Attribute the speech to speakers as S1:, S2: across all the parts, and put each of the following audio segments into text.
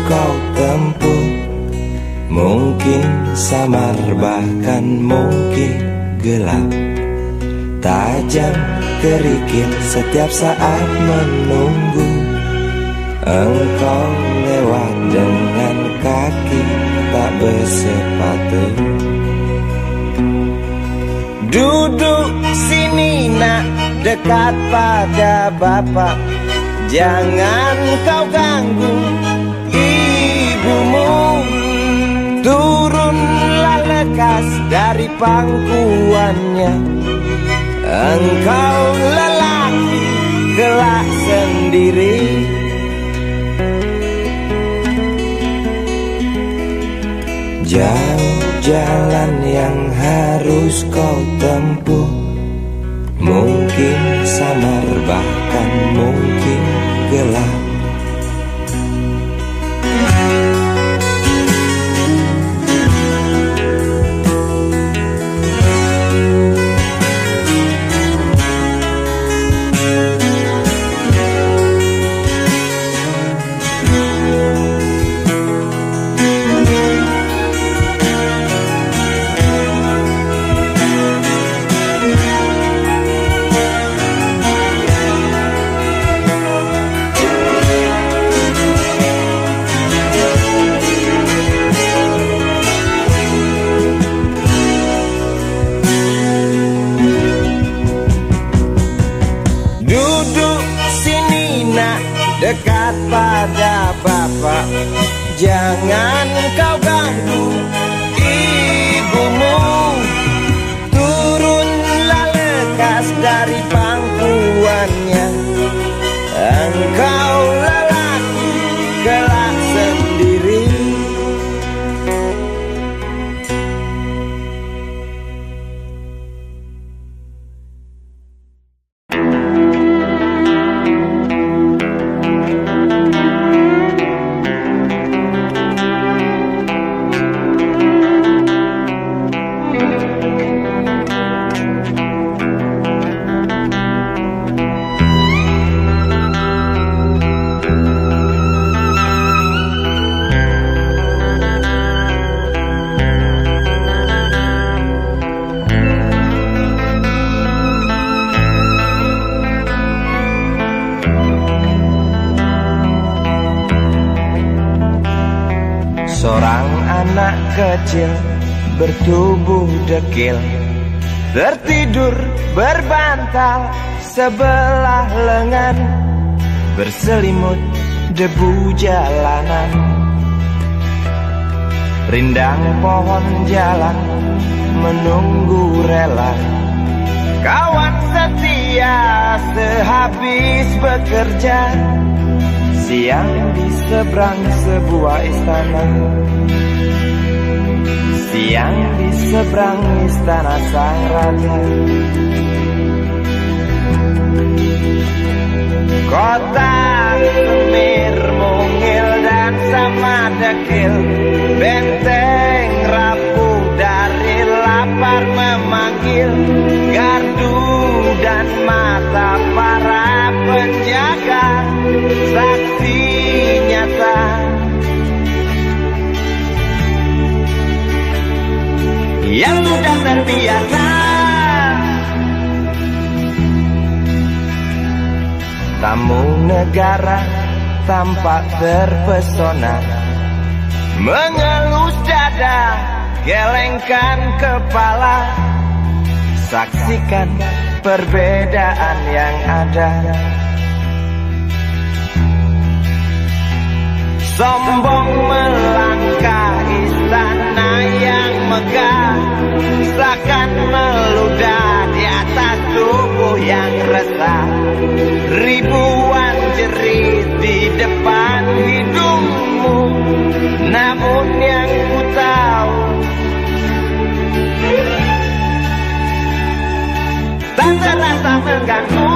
S1: kau tempuh. Mungkin samar bahkan mungkin gelap, tajam kerikil setiap saat menunggu. Engkau lewat dengan kaki tak bersepatu. Duduk sini nak, dekat pada bapak. Jangan kau ganggu ibumu. Turunlah lekas dari pangkuannya. Engkau lelaki kelak sendiri. Jauh jalan yang harus kau tempuh. Mungkin samar bahkan mungkin gelap. Dekat pada bapak, jangan kau ganggu ibumu. Turunlah lekas dari pangkuannya. Engkau lelaki kelak sendiri. Seorang anak kecil bertubuh dekil, tertidur berbantal sebelah lengan, berselimut debu jalanan. Rindang pohon jalan menunggu rela, kawan setia sehabis bekerja. Siang di seberang sebuah istana, siang di seberang istana sang raja. Kota Semir mungil dan sama dekil, benteng rapuh dari lapar memanggil. Gardu dan mata para penjaga, saksi nyata. Yang sudah terbiasa tamu negara tampak terpesona, mengelus dada, gelengkan kepala, saksikan perbedaan yang ada. Sombong melangkah istana yang megah, seakan meludah di atas tubuh yang resah. Ribuan jerit di depan hidungmu, namun yang ku tahu tak terasa mengganggu.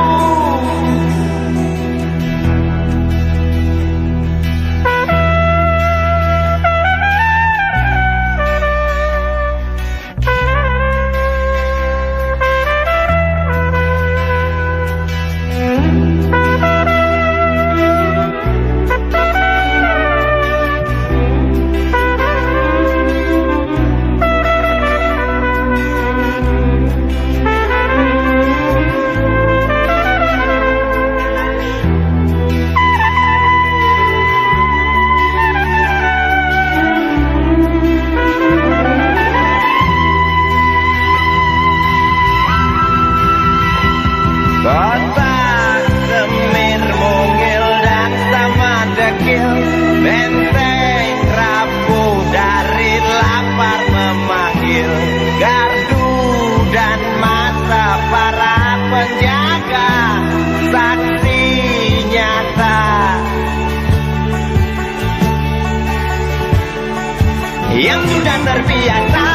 S1: yang sudah terbiasa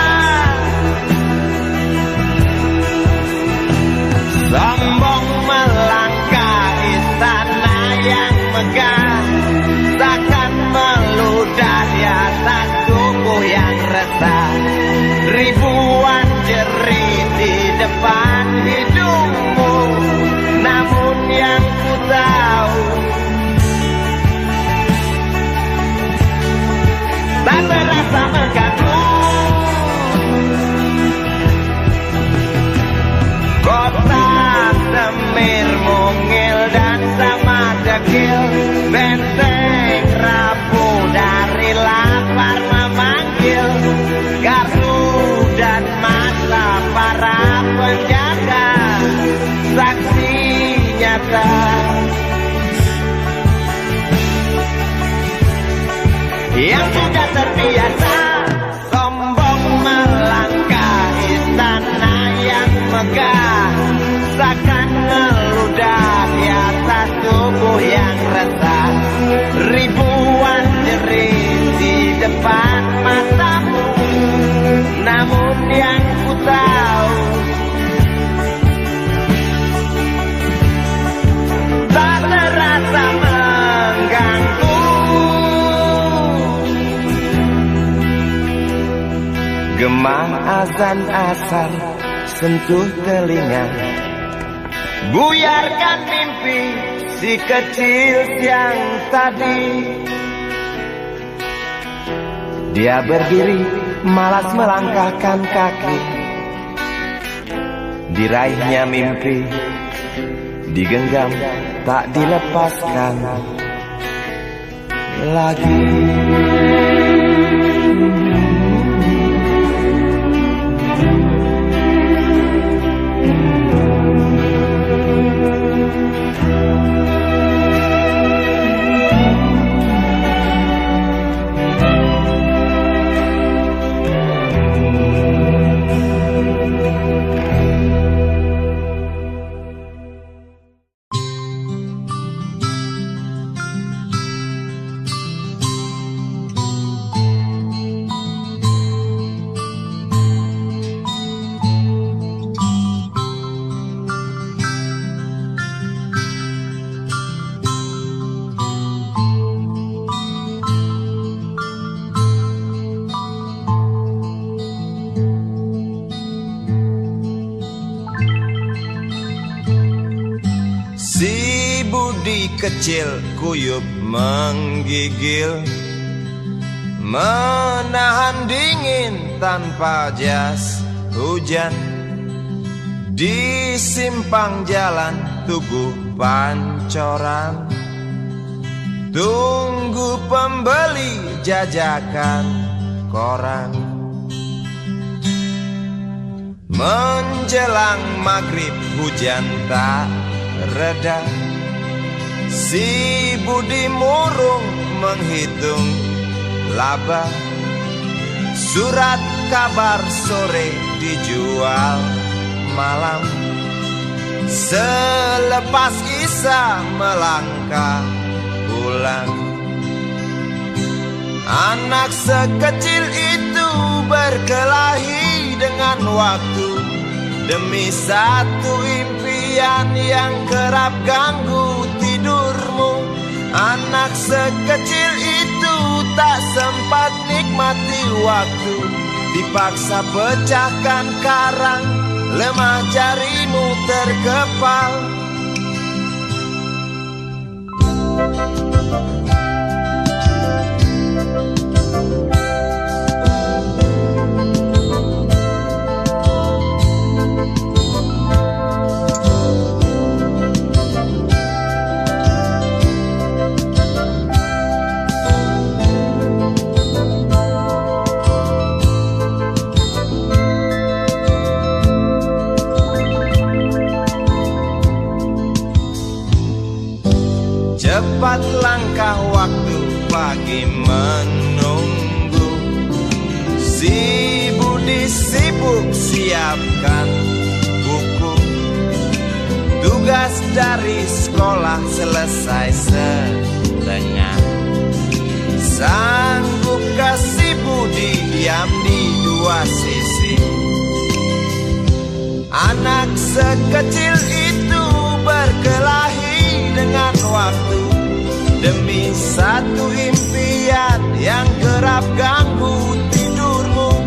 S1: sombong melangkah istana yang megah, takkan meludah di atas tubuh yang resah. Ribuan jerit di depan hidungmu, namun yang ku tahu tak terasa mengganggu. Kota Semir mungil dan sama dekil, benteng rapuh dari lapar memanggil. Gardu dan mata para penjaga, saksi nyata yang sudah terbiasa sombong melangkah istana yang megah, takkan meludah di atas tubuh yang resah. Ribuan jerit di depan matamu, namun yang ku tahu tak terasa mengganggu. Gemah azan asar sentuh telinga, buyarkan mimpi si kecil yang tadi. Dia berdiri malas melangkahkan kaki, diraihnya mimpi digenggam tak dilepaskan lagi.
S2: Kecil kuyup menggigil, menahan dingin tanpa jas hujan. Di simpang jalan Tugu Pancoran, tunggu pembeli jajakan koran. Menjelang maghrib hujan tak reda, si Budi murung menghitung laba. Surat kabar sore dijual malam, selepas Isya melangkah pulang. Anak sekecil itu berkelahi dengan waktu demi satu impian yang kerap ganggu tidurmu. Anak sekecil itu tak sempat nikmati waktu, dipaksa pecahkan karang, lemah jarimu terkepal. Cepat langkah waktu pagi menunggu, si Budi sibuk siapkan buku. Tugas dari sekolah selesai setengah. Sanggupkah si Budi sekecil itu berkelahi dengan waktu demi satu impian yang kerap ganggu tidurmu.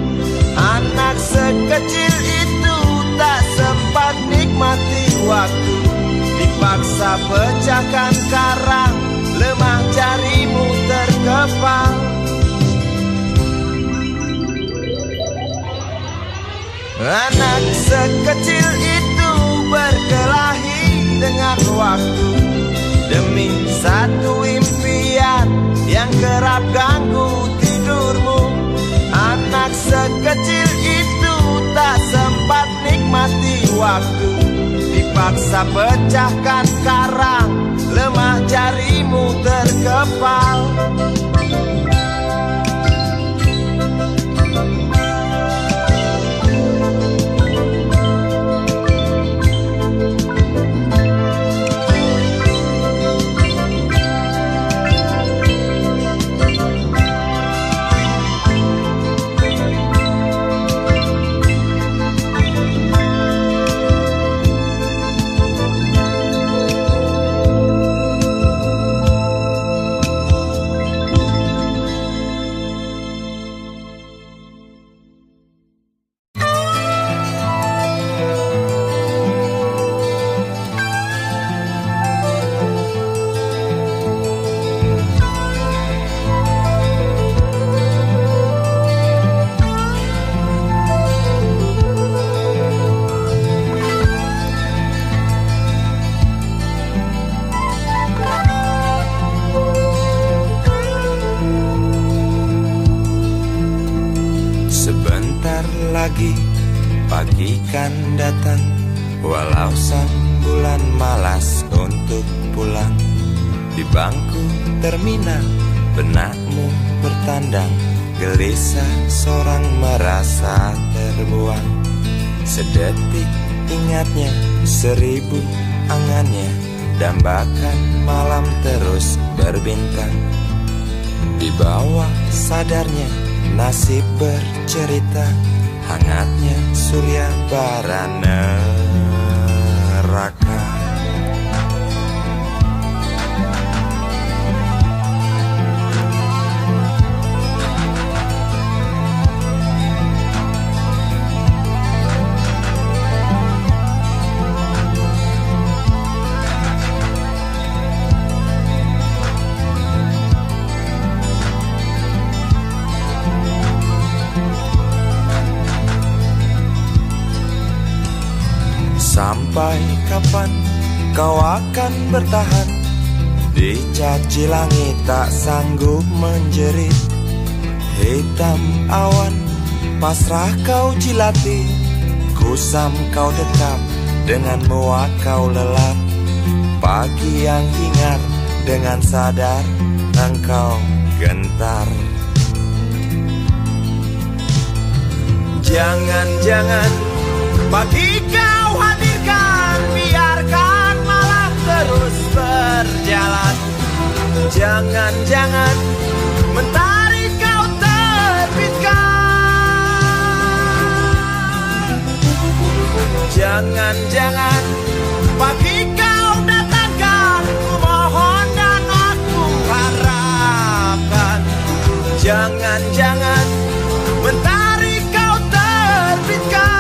S2: Anak sekecil itu tak sempat nikmati waktu, dipaksa pecahkan karang, lemah jarimu terkepal. Anak sekecil itu berkelahi dengan waktu demi satu impian yang kerap ganggu tidurmu. Anak sekecil itu tak sempat nikmati waktu, dipaksa pecahkan karang, lemah jarimu terkepal. Pagi kan datang, walau sang bulan malas untuk pulang. Di bangku terminal, benakmu bertandang, gelisah seorang merasa terbuang. Sedetik ingatnya, 1000 angannya, dambakan malam terus berbintang. Di bawah sadarnya, nasib bercerita, hangatnya surya bara neraka. Sampai kapan kau akan bertahan? Dicaci langit tak sanggup menjerit. Hitam awan pasrah kau jilati, kusam kau dekap, dengan muak kau lelap. Pagi yang hingar, dengan sadar engkau gentar. Jangan-jangan pagi kau hadirkan, biarkan malam terus berjalan. Jangan-jangan mentari kau terbitkan. Jangan-jangan pagi kau datangkan, ku mohon dan aku harapkan. Jangan-jangan mentari kau terbitkan.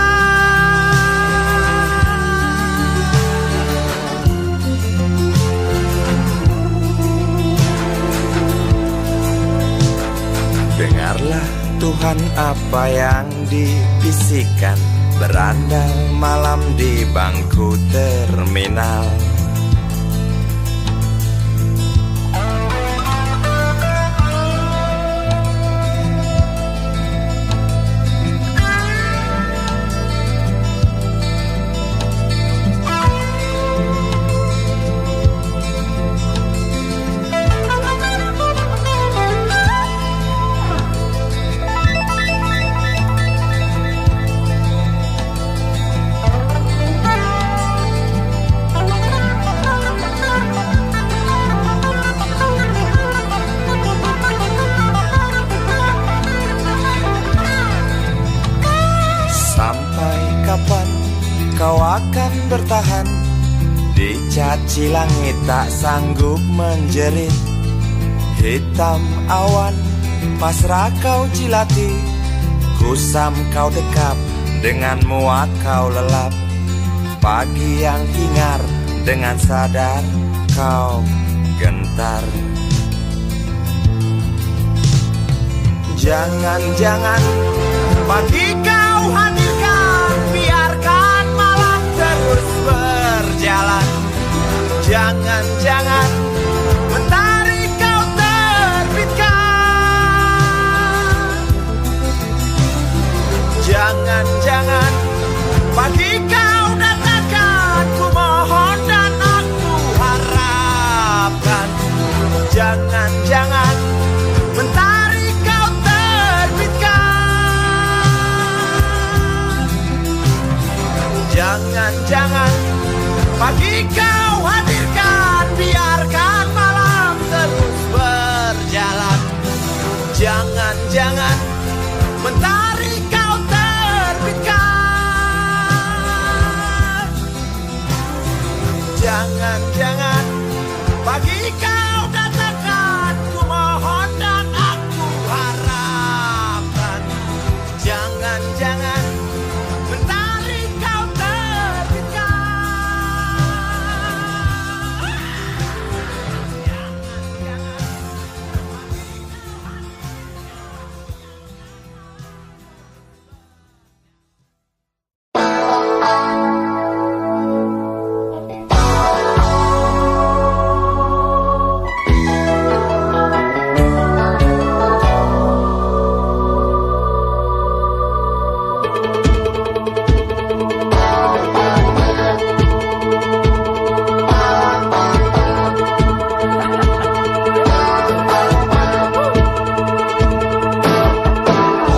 S2: Dengarlah Tuhan apa yang dibisikkan, berandal malam di bangku terminal. bertahan. Dicaci langit tak sanggup menjerit. Hitam awan pasrah kau jilati. Kusam kau dekap, dengan muak kau lelap. Pagi yang hingar, dengan sadar kau gentar. Jangan-jangan pagi kau hadirkan, biarkan malam terus berjalan. Jangan-jangan mentari kau terbitkan. Jangan-jangan pagi kau datangkan, ku mohon dan aku harapkan. Jangan-jangan mentari kau terbitkan. Jangan-jangan pagi kau hadirkan, biarkan malam terus berjalan. Jangan-jangan mentari kau terbitkan. Jangan-jangan pagi kau datangkan, ku mohon dan aku harapkan. Jangan-jangan mentari kau terbitkan.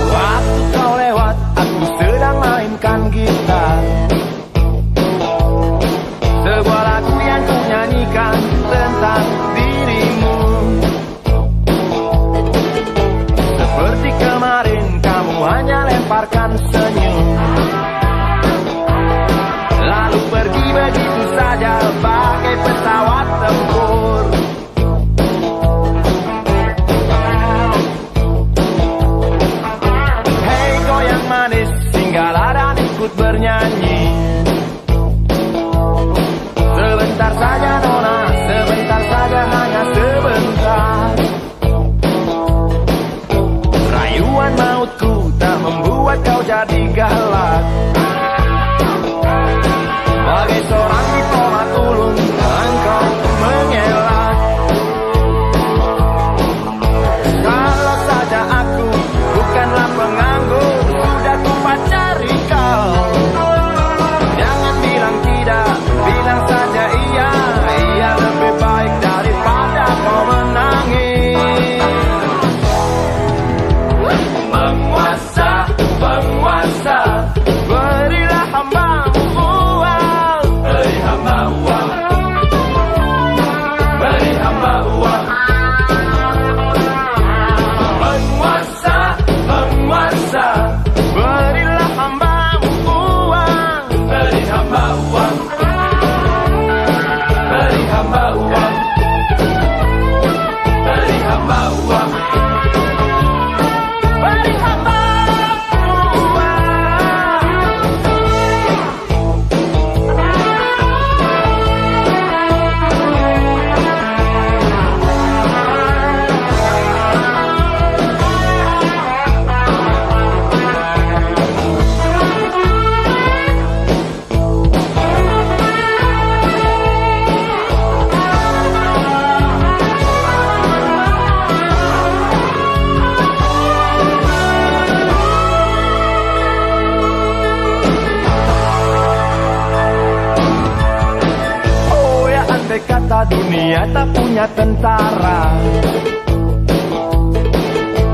S2: Waktu kau lewat, aku sedang mainkan gitar. Sebuah lagu yang ku nyanyikan tentang dirimu. Seperti kemarin kamu hanya lemparkan senyum, lalu pergi begitu saja bagai pesawat tempur. Hei goyang manis, singgahlah dan ikut bernyanyi. Sebentar saja nona, sebentar saja, hanya sebentar. Rayuan mautku tak membuat kau jadi galak. Bagai seorang diplomat ulung, engkau mengelak. Kalau saja aku bukanlah penganggur, sudah ku pacari kau. Jangan bilang tidak, bilang saja iya. Iya lebih baik daripada kau menangis. Penguasa, penguasa, berilah hamba-Mu uang. Beri hamba uang. Beri hamba uang. Penguasa, penguasa, berilah hamba-Mu uang. Beri hamba uang. Beri hamba uang. Beri hamba uang. Beri hamba uang. Oh ya, andai kata dunia tak punya tentara,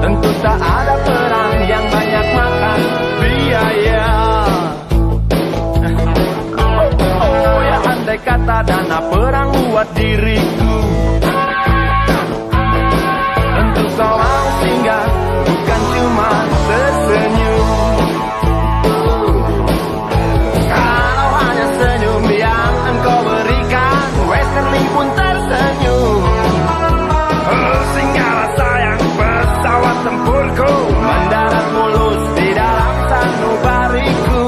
S2: tentu tak ada perang yang banyak makan biaya. Oh ya, andai kata dana perang buat diriku, tentu kau mau singgah, bukan cuma tersenyum. Kalau hanya senyum, tempurku mendarat mulus di dalam sanubariku.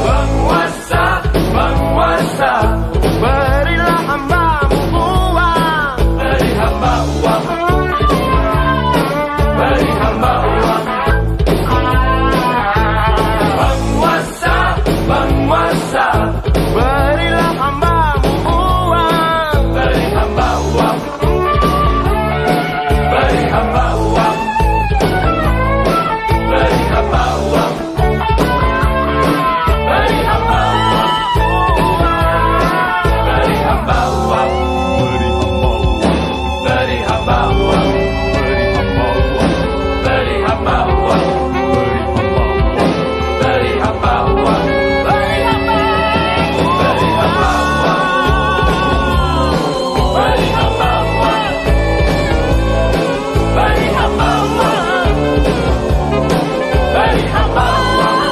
S2: Penguasa, penguasa, berilah hambamu uang. Beri hamba uang. Beri hamba uang. Penguasa, penguasa, berilah hambamu uang. Beri hamba uang. Beri hamba uang. Beri hamba uang. Beri hamba uang. Beri hamba uang. Beri hamba uang. Beri hamba uang. Beri hamba uang. Beri hamba uang. Beri hamba uang. Beri hamba uang. Beri hamba uang. Beri hamba uang.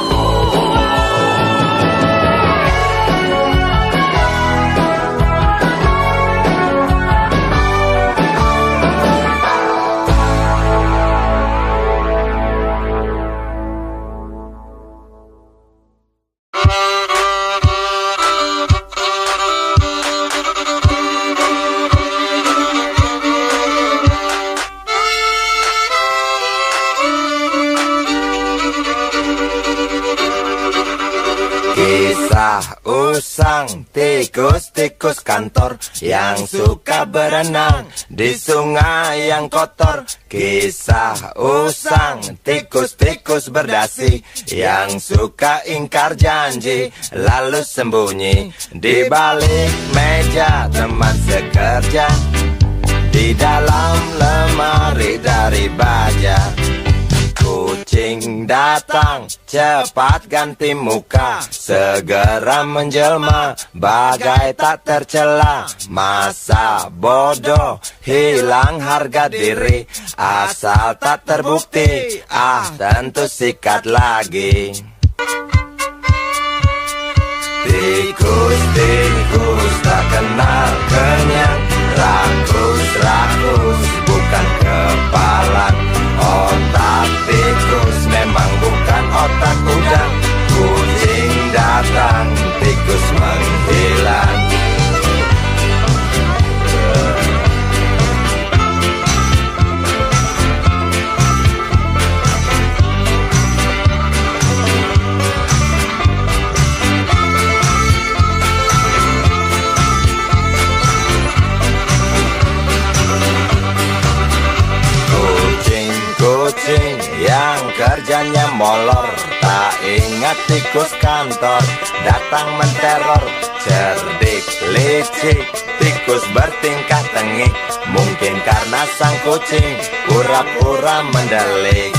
S1: Kisah usang tikus-tikus kantor yang suka berenang di sungai yang kotor. Kisah usang tikus-tikus berdasi yang suka ingkar janji lalu sembunyi di balik meja teman sekerja, di dalam lemari dari baja. Kucing datang, cepat ganti muka, segera menjelma, bagai tak tercela. Masa bodoh, hilang harga diri, asal tak terbukti, tentu sikat lagi. Tikus-tikus tak kenal kenyang, rakus-rakus bukan kepalan. Otak tikus memang bukan otak udang. Kucing datang, tikus menghilang. Kucing yang kerjanya molor, tak ingat tikus kantor datang menteror. Cerdik, licik, tikus bertingkah tengik, mungkin karena sang kucing pura-pura mendelik.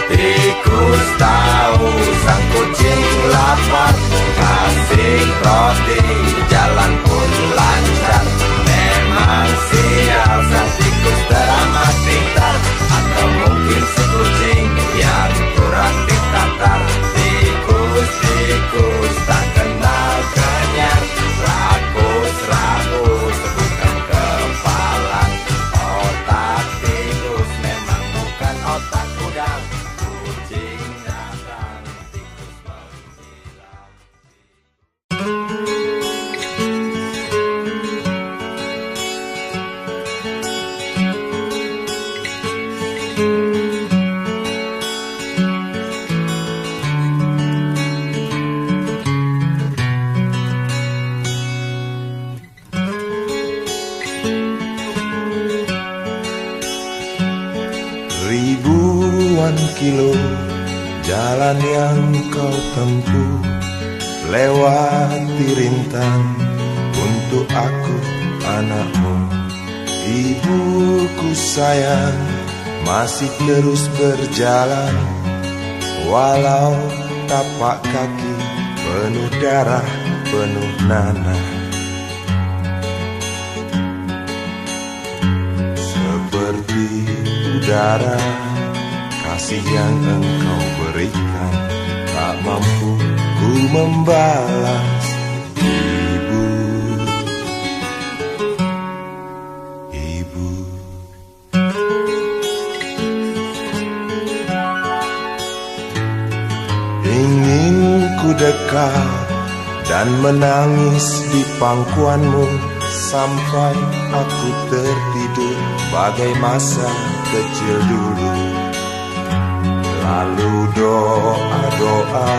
S1: Tikus tahu sang kucing lapar, kasih roti, jalan pun lancar. Memang sial sang tikus teramat pintar, atau mungkin si kucing yang kurang ditatar. Tikus-tikus tak kenal kenyang, rakus-rakus bukan kepalan. Otak tikus memang bukan otak udang. Kucing datang, tikus menghilang.
S3: Ribuan kilo jalan yang kau tempuh, lewati rintang untuk aku anakmu. Ibuku sayang masih terus berjalan, walau tapak kaki penuh darah, penuh nanah. Seperti udara, kasih yang engkau berikan tak mampu ku membalas. Ibu, menangis di pangkuanmu sampai aku tertidur bagai masa kecil dulu. Lalu doa-doa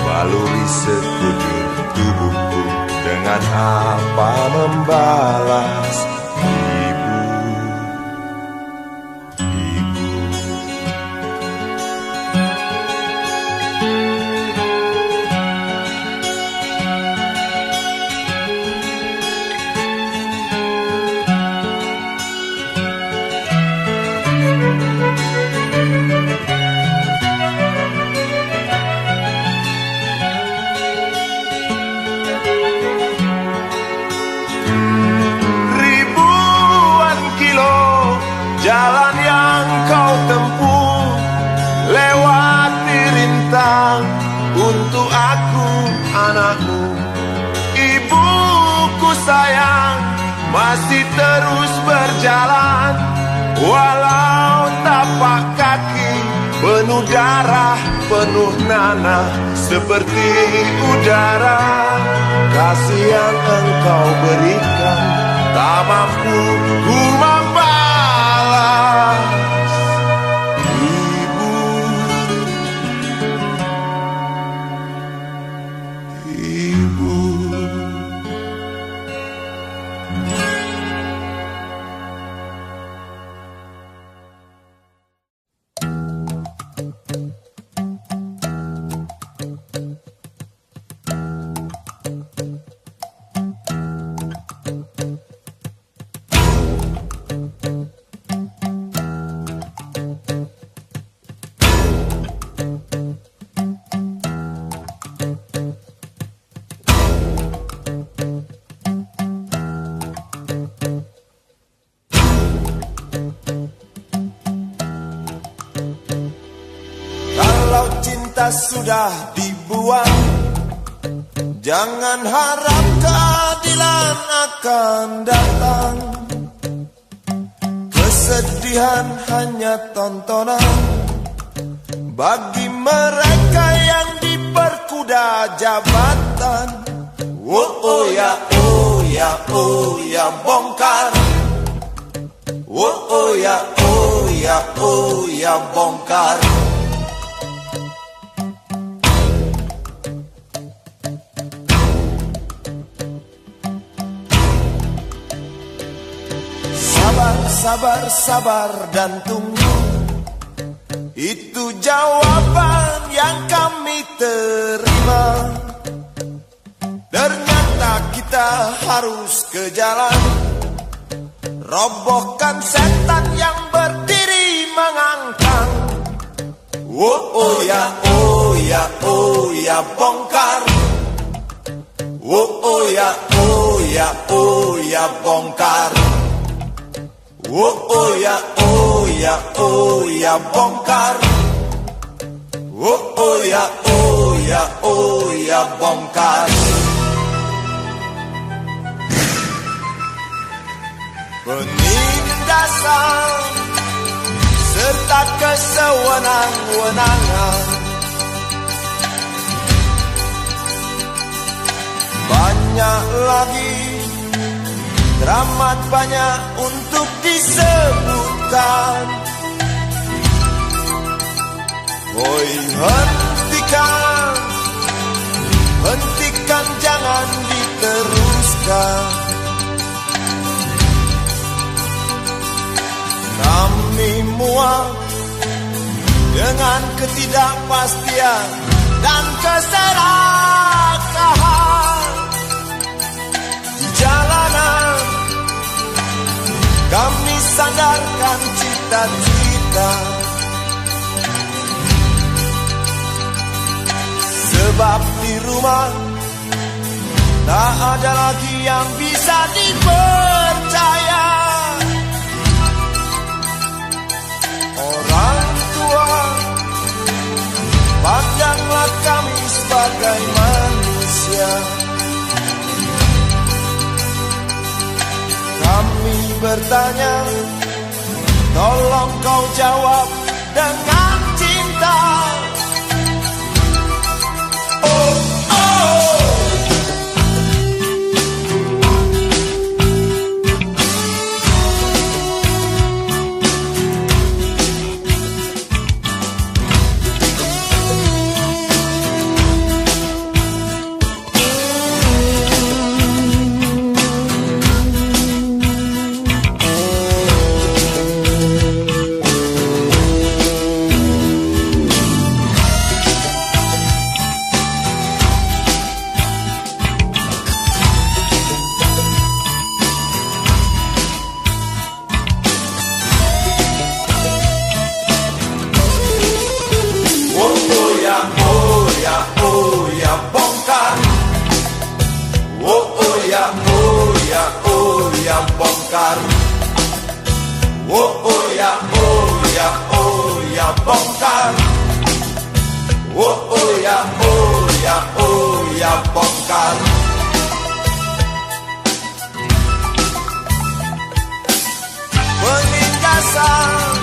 S3: baluri sekujur tubuhku, dengan apa membalas ibu.
S2: Jalan yang kau tempuh, lewati rintang untuk aku anakmu. Ibuku sayang, masih terus berjalan, walau tapak kaki penuh darah, penuh nanah seperti udara. Kasih yang engkau berikan tak mampu ku membalas. Sudah dibuang, jangan harap keadilan akan datang. Kesedihan hanya tontonan bagi mereka yang diperkuda jabatan. Oh ya, oh ya, oh ya, bongkar. Oh ya, oh ya, oh ya, bongkar. Sabar, sabar dan tunggu, itu jawaban yang kami terima. Ternyata kita harus ke jalan, robohkan setan yang berdiri mengangkang. Oh ya, oh ya, oh ya, bongkar. Oh ya, oh ya, oh ya, bongkar. Oh ya, oh ya, oh ya, bongkar. Oh ya, oh ya, oh ya, bongkar. Penindasan serta kesewenang-wenangan, banyak lagi, teramat banyak untuk disebutkan. Oi, hentikan, hentikan, jangan diteruskan. Kami muak dengan ketidakpastian dan keserakahan di jalanan. Kami sandarkan cita-cita, sebab di rumah tak ada lagi yang bisa dipercaya. Orang tua, pandanglah kami sebagai manusia. Kami bertanya, tolong kau jawab dengan cinta. Oh, oh,
S3: ya bongkar. Oh ya bongkar. Oh ya bongkar. Penindasan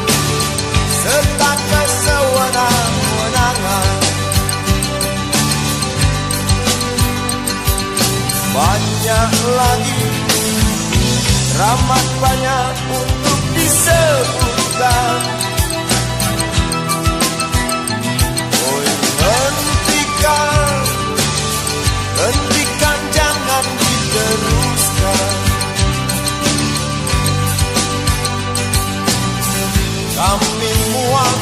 S3: serta kesewenang-wenangan, banyak lagi, teramat banyak untuk disebutkan. Oh, hentikan, jangan diteruskan. Kami muak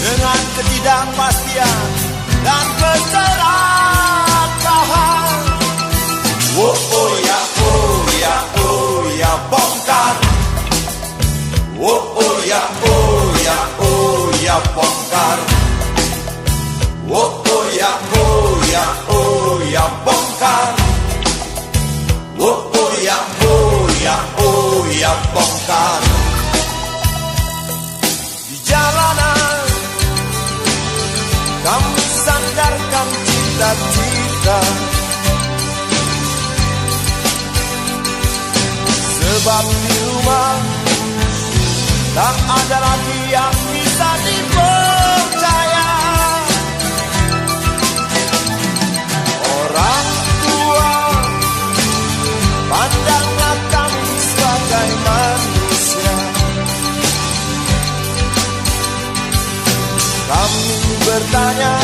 S3: dengan ketidakpastian dan keserakahan. Oh ya bongkar. Oh ya bongkar. Oh ya bongkar. Oh ya bongkar. Di jalanan kami sandarkan cita-cita, sebab di rumah tak ada lagi yang bisa dipercaya. Orang tua, pandanglah kami sebagai manusia. Kami bertanya,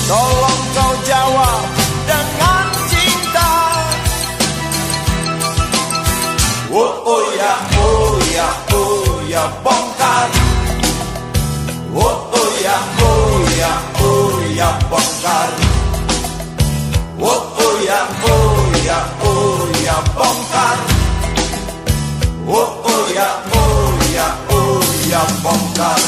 S3: tolong kau jawab dengan cinta. Oh ya bongkar. Oh ya bongkar. Oh ya bongkar. Oh ya bongkar.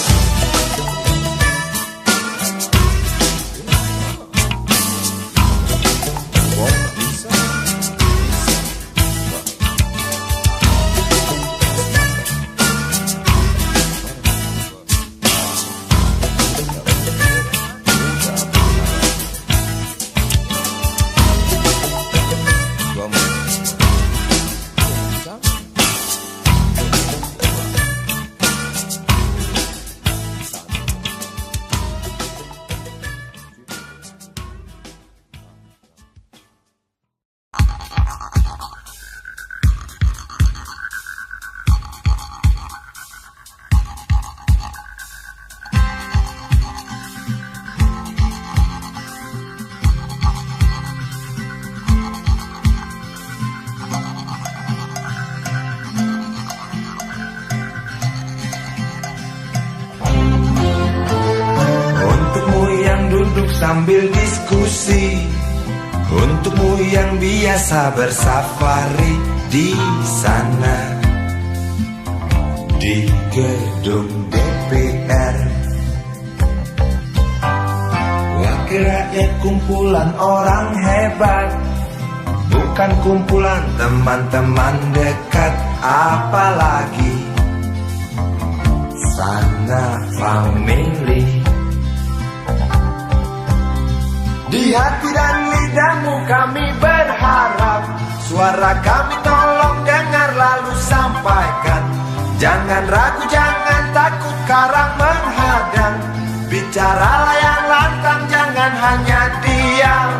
S1: Sambil diskusi, untukmu yang biasa bersafari di sana, di gedung DPR. Wakil rakyat kumpulan orang hebat, bukan kumpulan teman-teman dekat, apalagi sana family. Di hati dan lidahmu kami berharap, suara kami tolong dengar lalu sampaikan. Jangan ragu, jangan takut karang menghadang, bicaralah yang lantang, jangan hanya diam.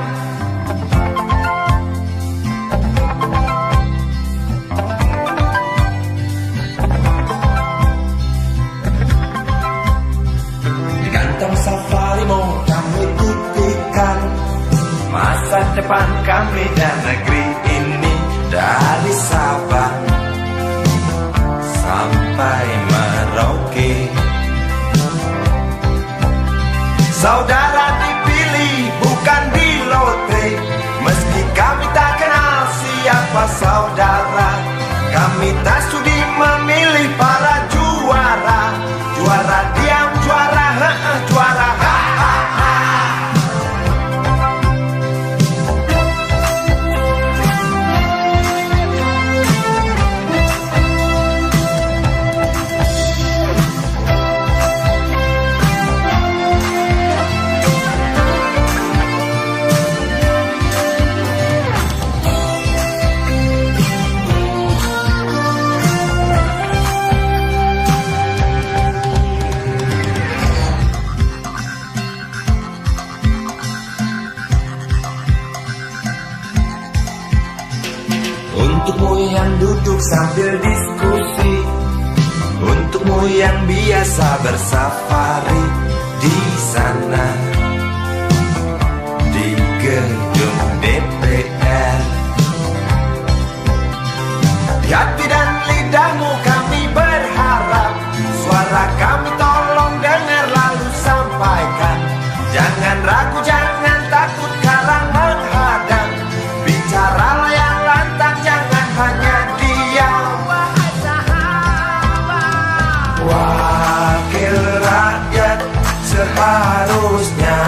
S1: Kantong safarimu kami titipkan, masa depan kami dan negeri ini, dari Sabang sampai Merauke. Saudara dipilih bukan di lotre, meski kami tak kenal siapa saudara. Kami tak sudi memilih para juara, juara diam, juara juara Untukmu yang duduk sambil diskusi, untukmu yang biasa bersafari di sana, di gedung DPR. Di hati dan lidahmu kami berharap, suara kami tolong dengar lalu sampaikan. Jangan ragu, jangan takut karang menghadang, bicaralah yang lantang, jangan hanya diam. Wahai sahabat, wakil rakyat seharusnya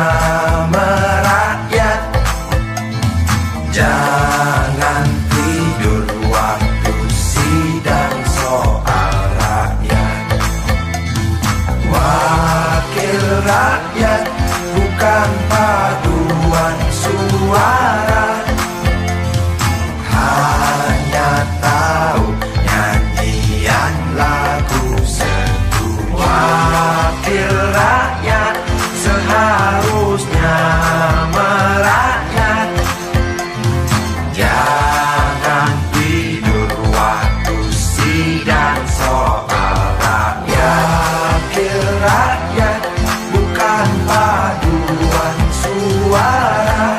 S1: merakyat. Jangan tidur waktu sidang soal rakyat. Wakil rakyat bukan paduan suara, hanya tahu nyanyian lagu setuju. Wakil rakyat seharusnya merakyat. Jangan tidur waktu sidang soal rakyat. Wakil rakyat bukan paduan suara,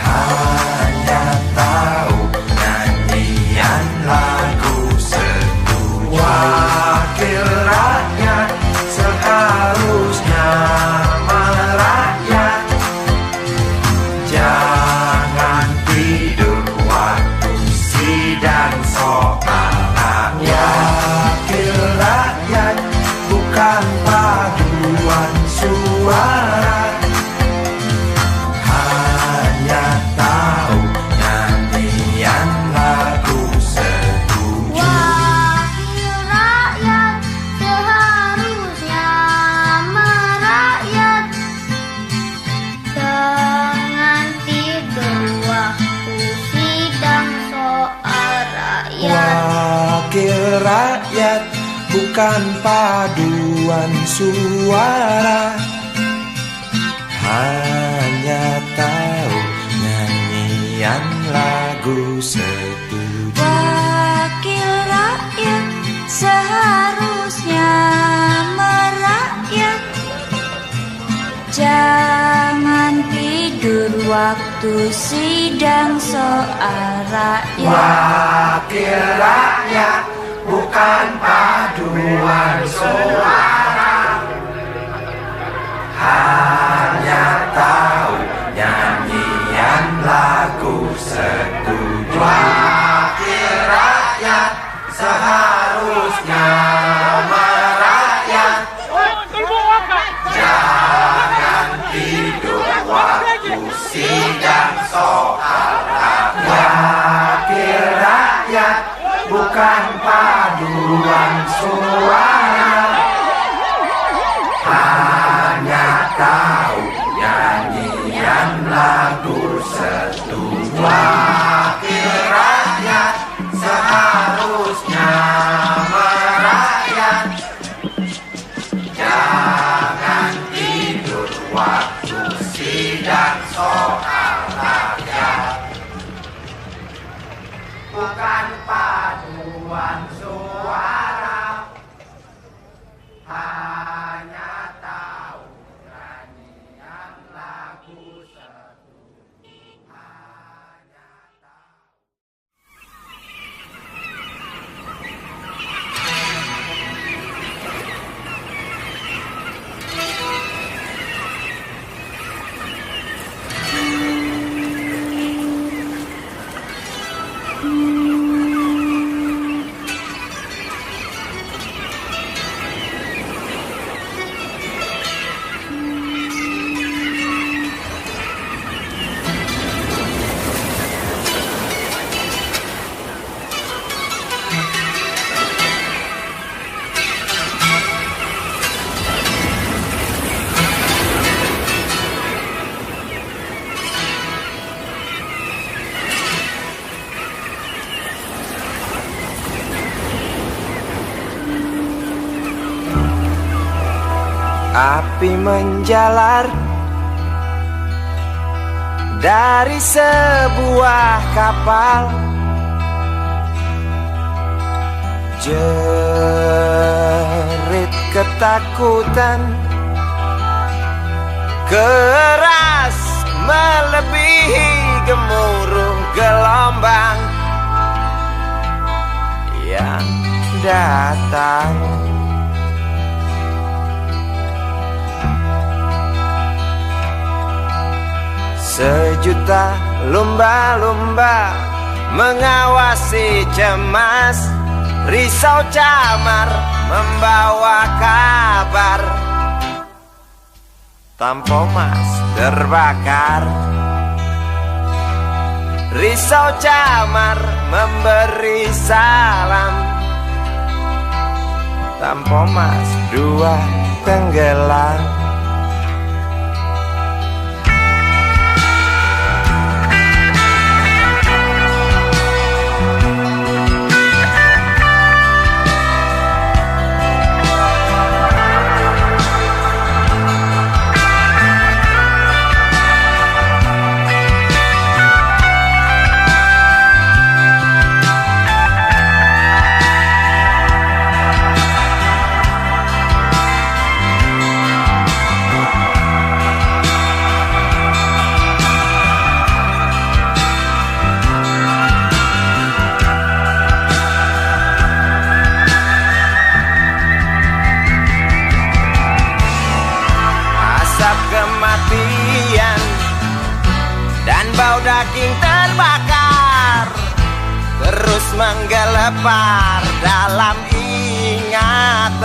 S1: hanya tahu nyanyian lagu setuju. Wakil rakyat seharusnya merakyat. Jangan tidur waktu sidang soal rakyat. Wakil rakyat bukan paduan suara, hanya tahu nyanyian lagu setuju.
S4: Wakil rakyat seharusnya merakyat. Jangan tidur waktu sidang soal rakyat.
S1: Wakil rakyat bukan paduan suara, hanya tahu nyanyian lagu setuju.
S4: Wakil rakyat seharusnya merakyat. Jangan tidur waktu sidang soal rakyat.
S1: Wakil rakyat bukan paduan suara, hanya tahu nyanyian lagu setuju. Wakil rakyat seharusnya merakyat. Jangan tidur waktu sidang soal rakyat. Wakil rakyat bukan paduan suara, hanya tahu nyanyian lagu setuju. Wakil rakyat seharusnya merakyat. Jangan tidur waktu sidang soal rakyat. Bukan paduan suara, hanya tahu nyanyian lagu setuju. Hanya tahu. Api menjalar dari sebuah kapal. Jerit ketakutan keras melebihi gemuruh gelombang yang datang. Sejuta lumba-lumba mengawasi cemas, risau camar membawa kabar. Tampomas terbakar, risau camar memberi salam. Tampomas dua tenggelam. Kematian dan bau daging terbakar terus menggelepar dalam ingatan.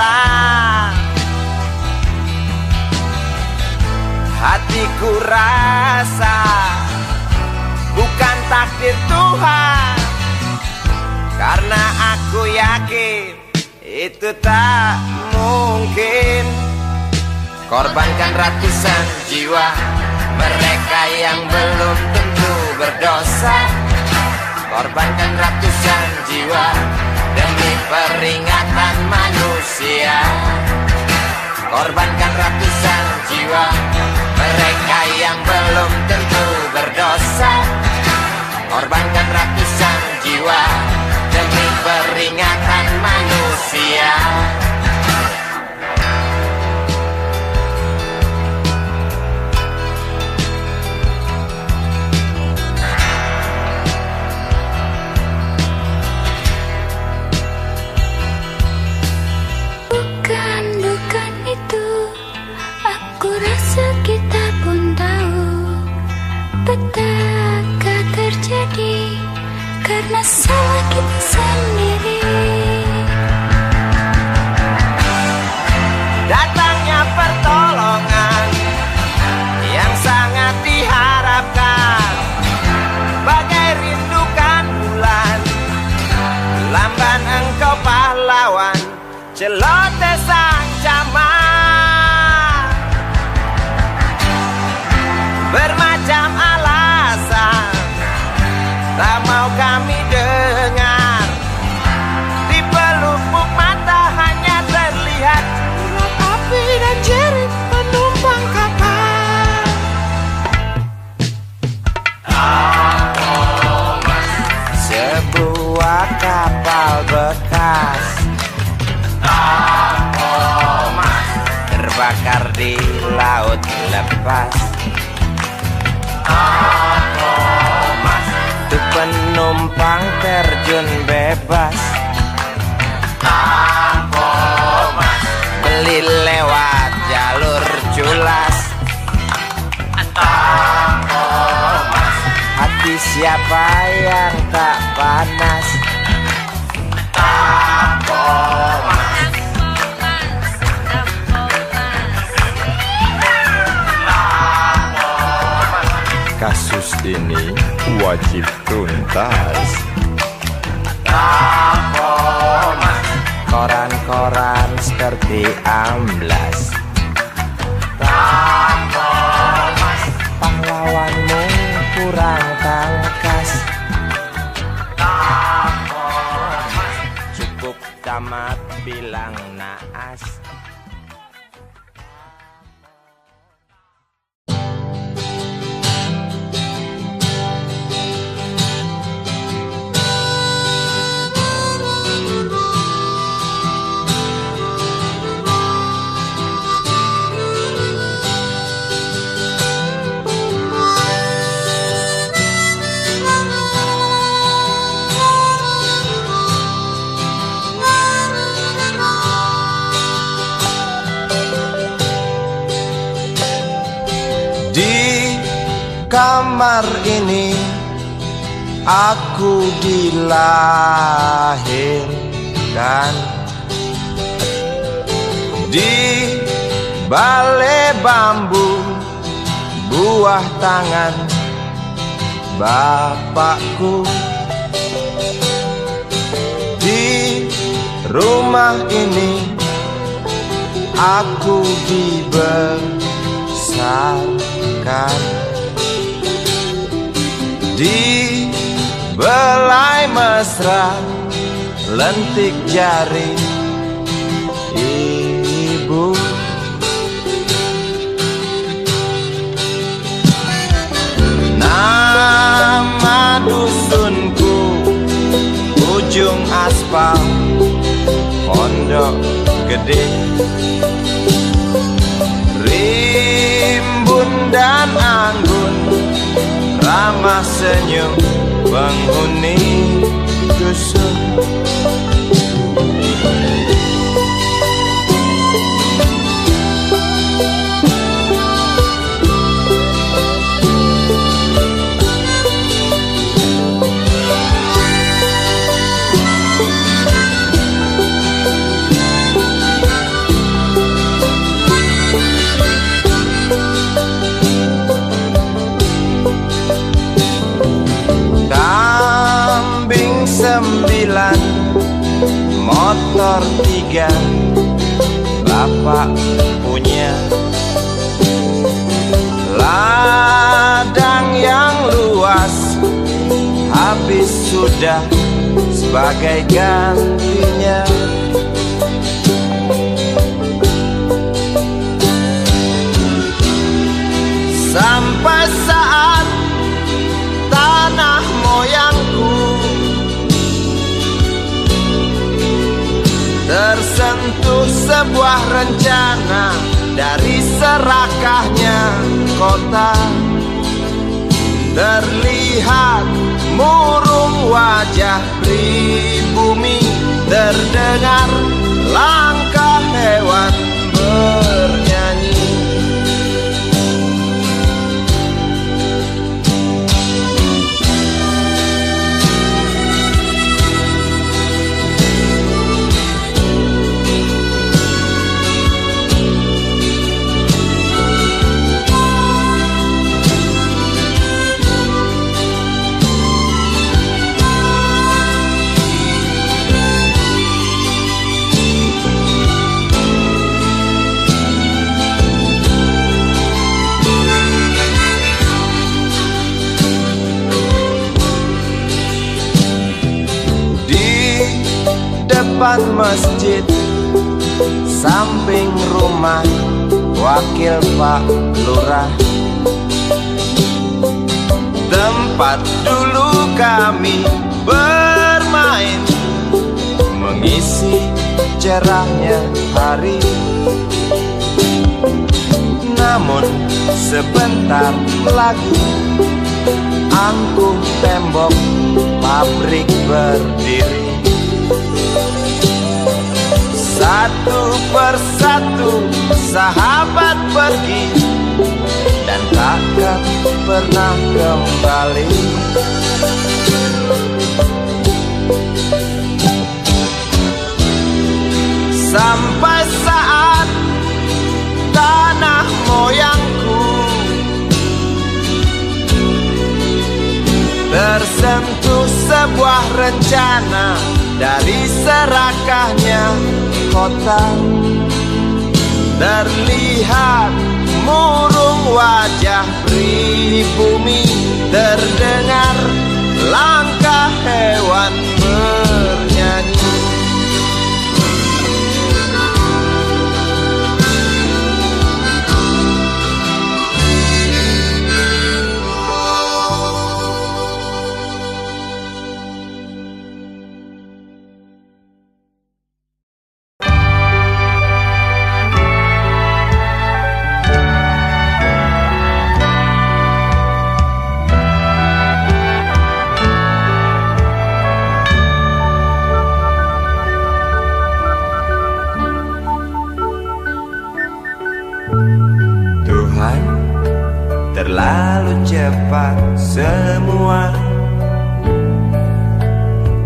S1: Hatiku rasa bukan takdir Tuhan, karena aku yakin itu tak mungkin. Korbankan ratusan jiwa mereka yang belum tentu berdosa. Korbankan ratusan jiwa demi peringatan manusia. Korbankan ratusan jiwa mereka yang belum tentu berdosa. Korbankan ratusan jiwa demi peringatan manusia.
S4: Bukan itu, aku rasa kita pun tahu petaka terjadi karena salah kita sendiri.
S1: Datangnya pertolongan yang sangat diharapkan, bagai rindukan bulan, lamban engkau pahlawan, celoteh sang camat. Bermacam alasan tak mau kami dengar, di pelupuk mata hanya terlihat urat api dan jerit penumpang kapal. Sebuah kapal bekas terbakar di laut lepas. Tuh penumpang terjun bebas, beli lewat jalur culas. Hati siapa yang tak panas?
S5: Kasus ini wajib tuntas.
S1: Koran-koran seperti amblas. Pahlawanmu kurang tangkas. Cukup tamat bilang naas.
S3: kamar ini aku dilahirkan. Di balai bambu buah tangan bapakku. Di rumah ini aku dibesarkan. Di belai mesra lentik jari ibu. Nama dusunku ujung aspal Pondok Gede. Rimbun dan anggun ramah senyum penghuni dusun. Kambing 9, motor 3, bapak punya. Ladang yang luas habis sudah sebagai gantinya. Sampai saat tanah moyangku tersentuh sebuah rencana dari serakahnya kota. Terlihat murung wajah pribumi, terdengar langkah hewan bernyanyi. Depan masjid samping rumah wakil Pak Lurah, tempat dulu kami bermain mengisi cerahnya hari. Namun sebentar lagi angkuh tembok pabrik berdiri. Satu persatu sahabat pergi dan takkan pernah kembali. Sampai saat tanah moyangku tersentuh sebuah rencana dari serakahnya kota. Terlihat murung wajah pribumi, terdengar langkah hewan bernyanyi.
S1: semua.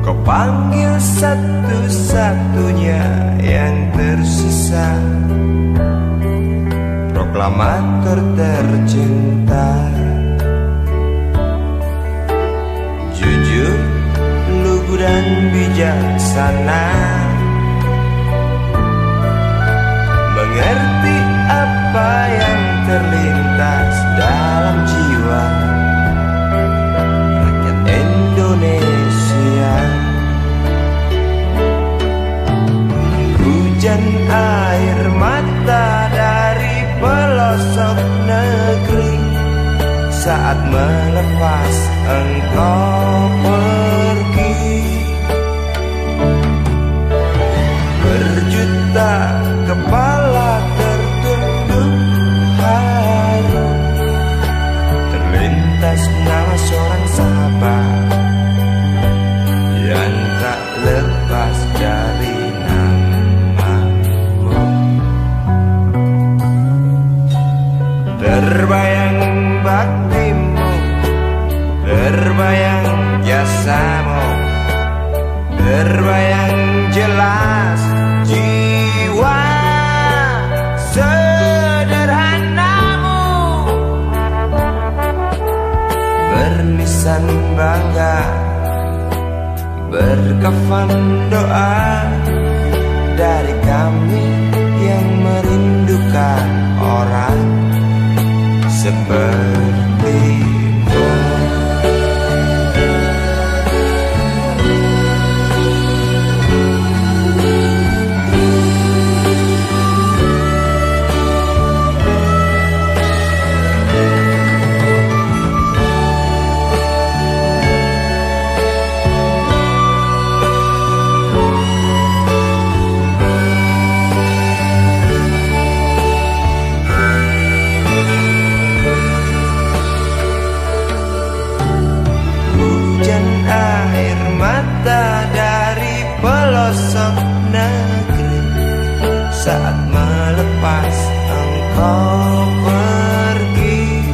S1: Kau panggil satu-satunya yang tersisa, proklamator tercinta. Jujur, lugu dan bijaksana, mengerti apa yang terlintas dalam jiwa rakyat Indonesia. Hujan air mata dari pelosok negeri saat melepas engkau pergi. Berjuta kepala tertunduk haru, terlintas nama seorang sahabat yang tak lepas dari namamu. Terbayang baktimu, terbayang jasamu, terbayang jelas jiwa sederhanamu, bernisan bangga, berkafan doa dari kami yang merindukan orang sepertimu. Dari pelosok negeri saat melepas engkau pergi.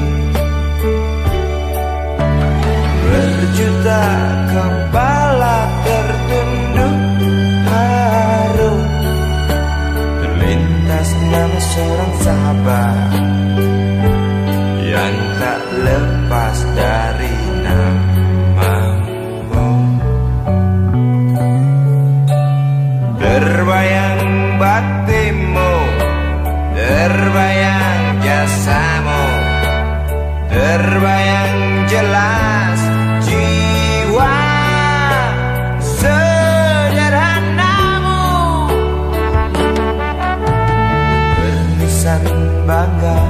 S1: Berjuta kepala tertunduk haru, terlintas nama seorang sahabat yang tak lepas dari namamu. Terbayang baktimu, terbayang jasamu, terbayang jelas jiwa sederhanamu, bernisan bangga,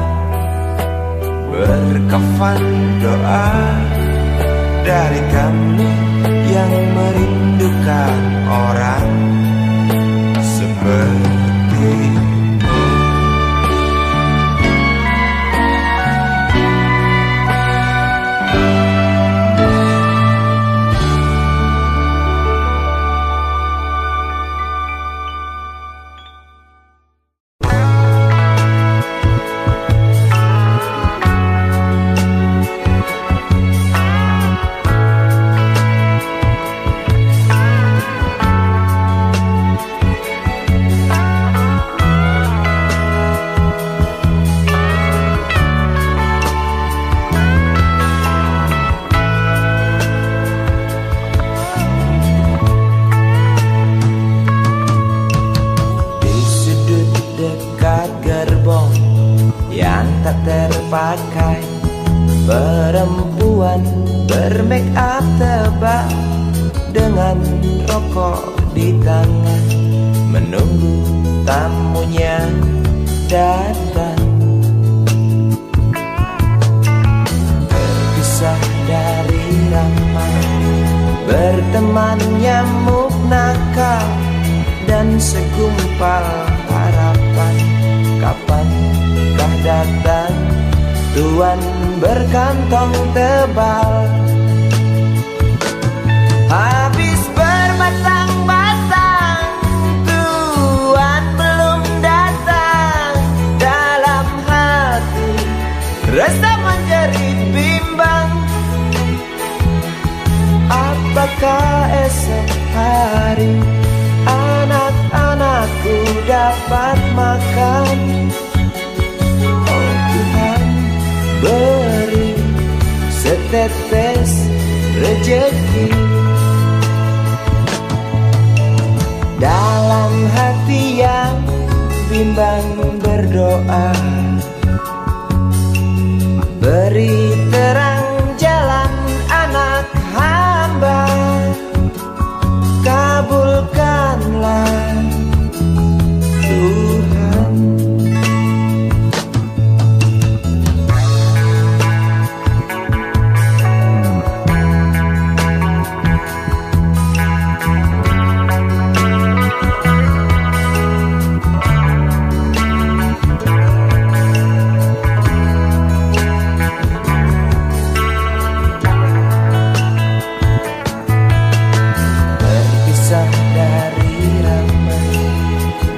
S1: berkafan doa dari kami yang merindukan orang sepertimu. Terpakai perempuan bermake up tebal dengan rokok di tangan menunggu tamunya datang. Terpisah dari ramai, berteman nyamuk nakal dan segumpal harapan. Kapankah datang tuan berkantong tebal? Habis berbatang-batang, tuan belum datang. Dalam hati rasa menjerit bimbang, dapat makan. Oh Tuhan, beri setetes rezeki. Dalam hati yang bimbang berdoa, beri terang jalan anak hamba. Kabulkanlah Tuhan.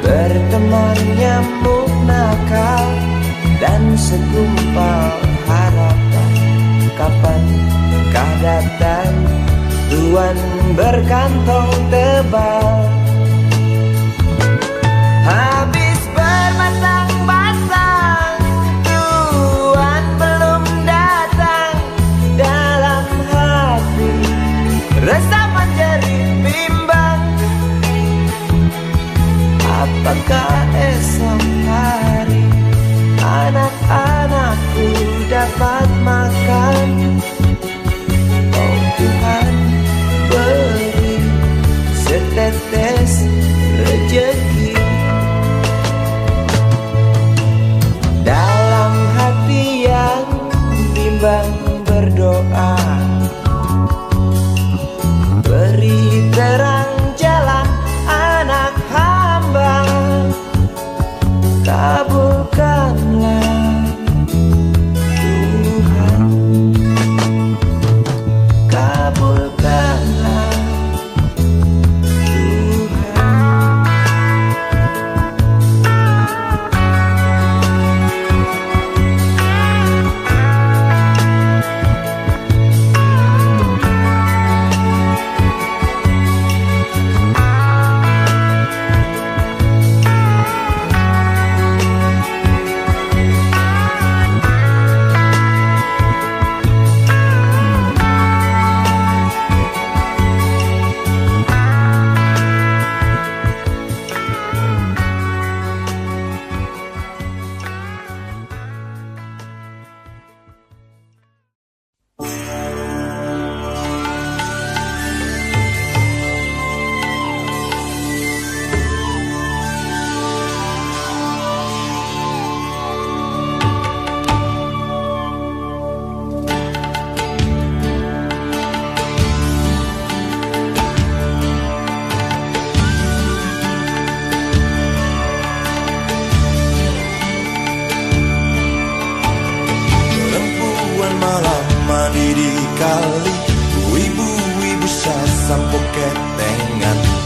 S1: Berteman nyamuk nakal dan segumpal harapan. Kapan kah datang Tuhan berkantong tebal? Habis berbatang-batang Tuhan belum datang. Dalam hati resah menjadi bimbang. Apakah esok hari anak-anakku dapat makan? Oh Tuhan, beri setetes rezeki. Dalam hati yang bimbang berdoa, beri terang jalan anak hamba. Kabulkanlah Tuhan, kabulkanlah Tuhan.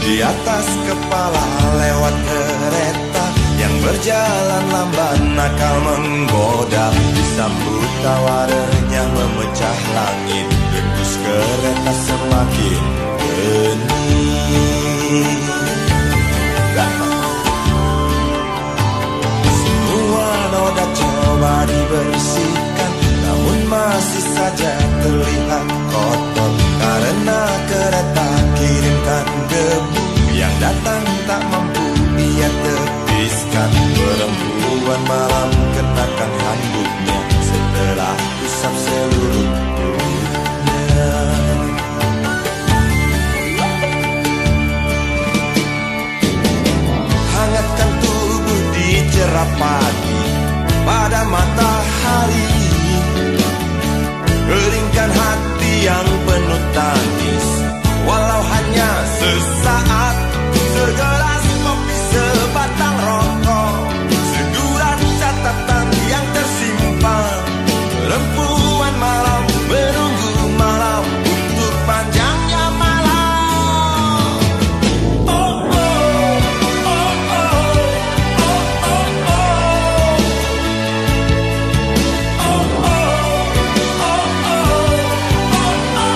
S3: Di atas kepala lewat kereta yang berjalan lamban nakal menggoda. Disambut tawa renyah memecah langit, debus kereta semakin bening. Semua noda coba dibersihkan, namun masih saja terlihat kotor karena kereta kirimkan debu yang datang tak mampu ia tepiskan. Perempuan malam kenakan handuknya setelah usap seluruh tubuhnya. Hangatkan tubuh di cerah pagi pada matahari, keringkan hati yang penuh tangis walau hanya sesaat. Segelas kopi, sebatang rokok, segurat catatan yang tersimpan. Perempuan malam menunggu malam untuk panjangnya malam. Oh oh, oh oh, oh oh, oh. Oh oh, oh oh, oh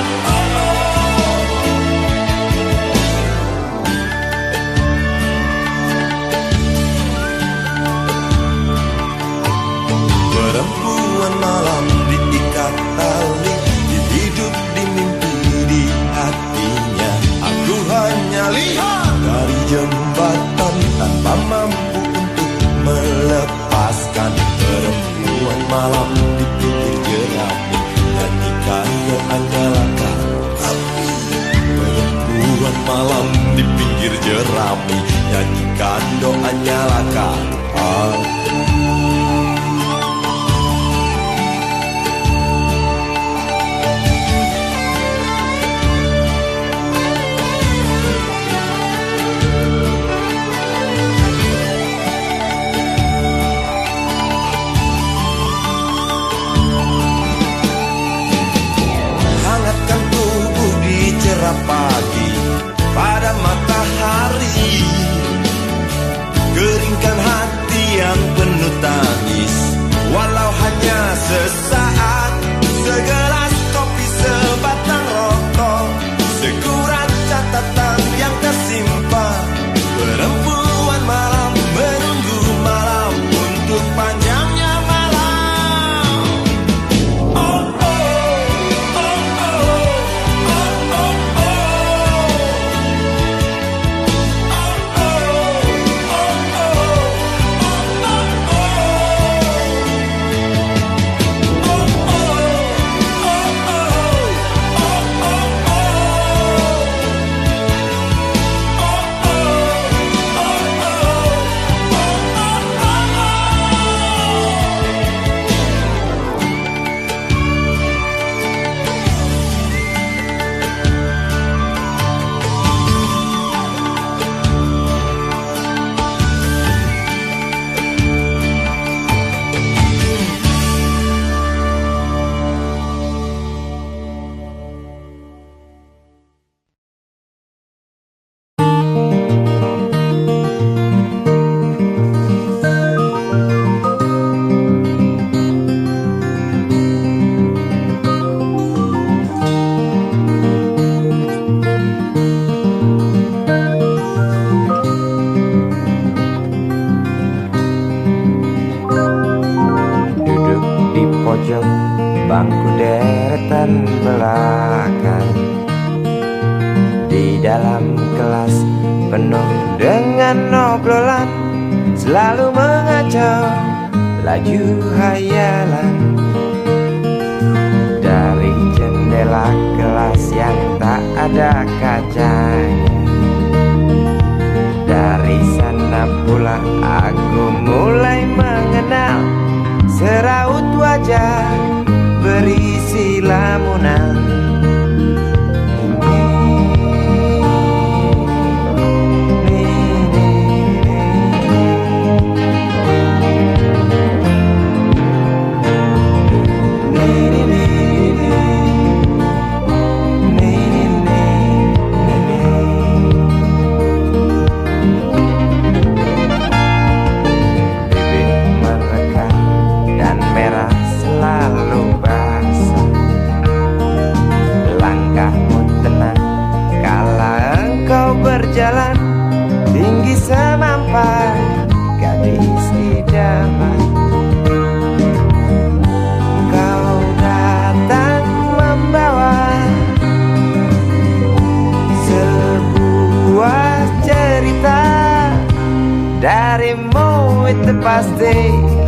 S3: oh. kami, nyanyikan doa nyalakan hati. Hangatkan tubuh di cerah pagi pada matahari, keringkan hati yang penuh tangis, walau hanya sesaat. Segelas kopi, sebatang rokok, segurat catatan yang tersimpan. Perempuan malam menunggu malam untuk panjangnya malam. Oh oh, oh oh, oh oh, oh.
S1: pojok bangku deretan belakang. Di dalam kelas penuh dengan obrolan, selalu mengacau laju hayalan. Dari jendela kelas yang tak ada kacanya, dari sana pula aku mulai mengenal seraut wajah berisi lamunan. Berjalan tinggi semampai gadis idaman, kau datang membawa sebuah cerita. Darimu itu pasti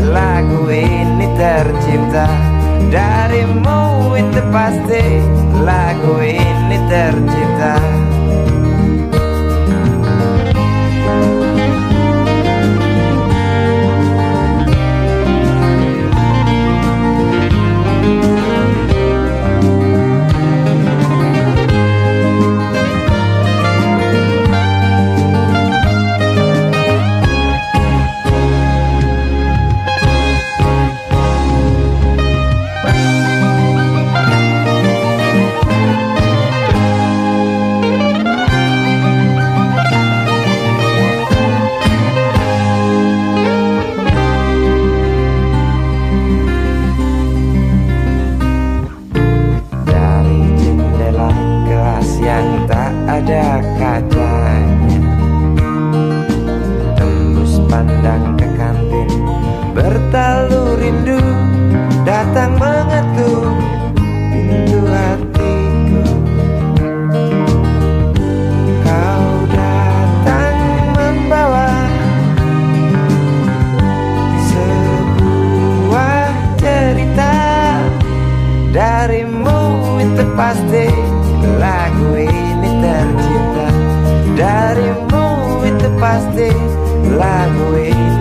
S1: lagu ini tercipta. Darimu itu pasti lagu ini tercipta. Ada kacanya, tembus pandang ke kantin, bertalu rindu datang mengetuk pintu hatiku. Kau datang membawa sebuah cerita. Darimu itu pasti lagu ini tercipta. Darimu itu pasti lagu ini